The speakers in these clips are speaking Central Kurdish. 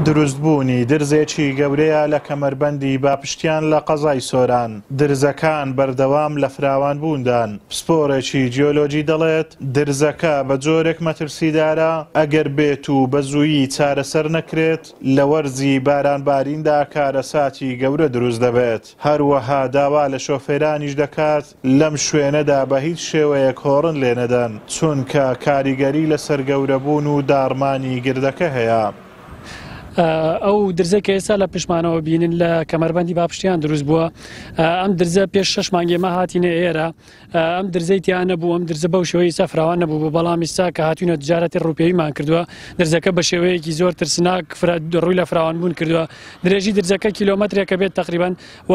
دروستبوونی درزێکی گەورەیە لە کەمەربەندی باپشتیان لە قەزای سۆران. درزەکان بەردەوام لە فراوان بووندان. پسپۆرێکی جیۆلۆجی دەڵێت درزەکە بە جۆرێک مەترسیدارە ئەگەر بێت و بە زوویی چارەسەر نەکرێت لە وەرزی بارانباریندا کارەساتی گەورە دروست دەبێت. هەروەها داوا لە شۆفێرانیش دەکات لەم شوێنەدا بە هیچ شێوەیەک هۆڕن لێ نەدەن چونکە کاریگەری لەسەر گەورەبوون و داڕمانی گردەکە هەیە. ئەو درزە کە ئێستا لە پشمانەوە بینن لە کەمەربەندی باپشتیان دروست بووە. ئەم درزە پێش 6 مانگێمە هاتینە ئێرە. ئەم درزەی تیان نەبوو، ئەم درزە بەو شێوەیە ئێستا فراوان نەبوو، بەڵام ئێستا کە هاتوونە تجارەتی ڕوپێیمان کردووە. درزەکە بە شێوەیەکی زۆر ترسناک ڕووی لە فراوانبوون کردووە. درێژی درزەکە کیلۆمەترێکە بێت تقریبان و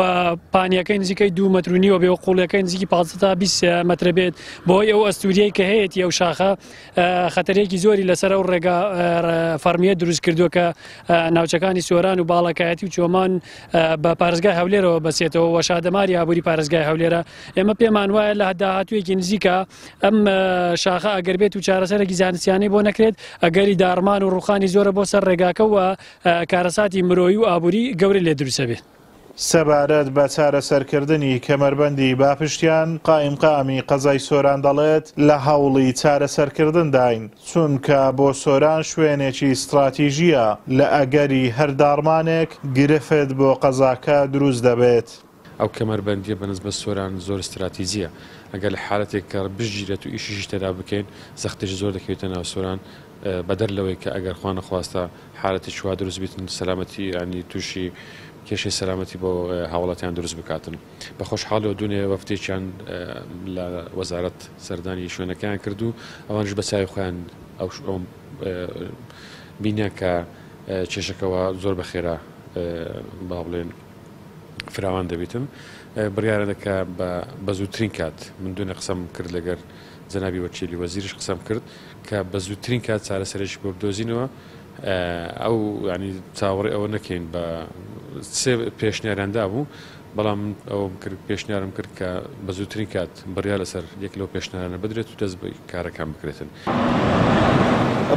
پانیەکەی نزیکەی 2 مەتر و نیوە بێ و قوڵەکەی نزیکی 15 تا 20 مەتر بێت. بۆی ئەو ئەستوریەی کە هەیەی ئەو شاخە خەتەرێکی زۆری لەسەر ئەو ڕێگا فەرمیە دروست کردووە کە ناوچەکانی سۆران و باڵەکایەتی و چۆمان بە پارێزگای هەولێرەوە بەسێتەوە و شادەماری ئابووری پارێزگای هەولێرە. ئێمە پێمان وایە لە داهاتوویەکی نزیکە ئەم شاخە ئەگەر بێت و چارەسەرێکی زانستیانەی بۆ نەکرێت ئەگەری داڕمان و ڕوخانی زۆرە بۆ سەر ڕێگاکە و کارەساتی مرۆیی و ئابووری گەورە لێ دروستە بێت. سەبارەت بە چارەسەرکردنی کەمەربەندی باپشتیان قائمی قەزای سۆران دەڵێت لە هەوڵی چارەسەرکردن داین چونکە بۆ سۆران شوێنێکی استراتیژیە لە ئەگەری هەر داڕمانێک گرفت بۆ قەزاکە دروست دەبێت. ئەو کەمەربەندیە بەنسبەت سۆران زۆر استراتیزیە. ئەگەر لە حالەتێک کە بژگیرێت و ئیشیش تێدا بکەین زەختێکی زۆر دەکەوێتە ناو سۆران بەدەر لەوەی کە ئەگەر خوا نەخواستە حالەتی شوا دروست بیتن سەلامەتی ینی تووشی کێشەی سەلامەتی بۆ هاوڵاتیان دروست بکاتن. بە خۆشحاڵەوە دوونێ وەفتێکیان لە وەزارەت سەردانی شوێنەکەیان کردو ئەوانش بە چاوی خۆیان ئەو بینیان کە کێشەکەەوە زۆر بەخێرا با بڵێن فراوان دەبێتن. بڕیارە دەکە بە زووترین کات من دوێنێ قسەم کرد لەگەر جەنابی وەکیلی وەزیرش قسەم کرد کە بە زووترین کات چارەسەرێکی بۆ بدۆزینەوە. ئەو ینی چاوەڕێ ئەوە نەکەین بە سێ پێشنیاراندا بوو بەڵام ئەو پێشنیارم کرد کە بە زووترین کات بڕیا لەسەر یەک لەو پێشنیارانە بدرێت و دەست بە کارەکان بکرێتن.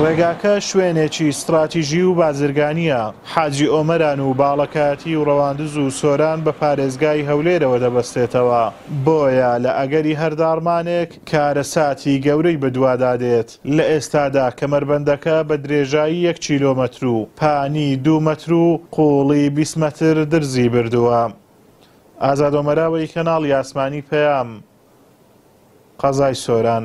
ڕێگاکە شوێنێکی استراتیژی و بازرگانیە. حاجی ئۆمەران و باڵەکایەتی و ڕەواندز و سۆران بە پارێزگای هەولێرەوە دەبەستێتەوە بۆیە لە ئەگەری هەرداڕمانێک کارەساتی گەورەی بەدوادادێت. لە ئێستادا کەمەربەندەکە بە درێژایی 1 کیلۆمەتر و پانی 2 مەتر و قوڵی 20 مەتر درزی بردووە. ئازاد ئۆمەراوەی کەناڵی ئاسمانی پەیام قەزای سۆران.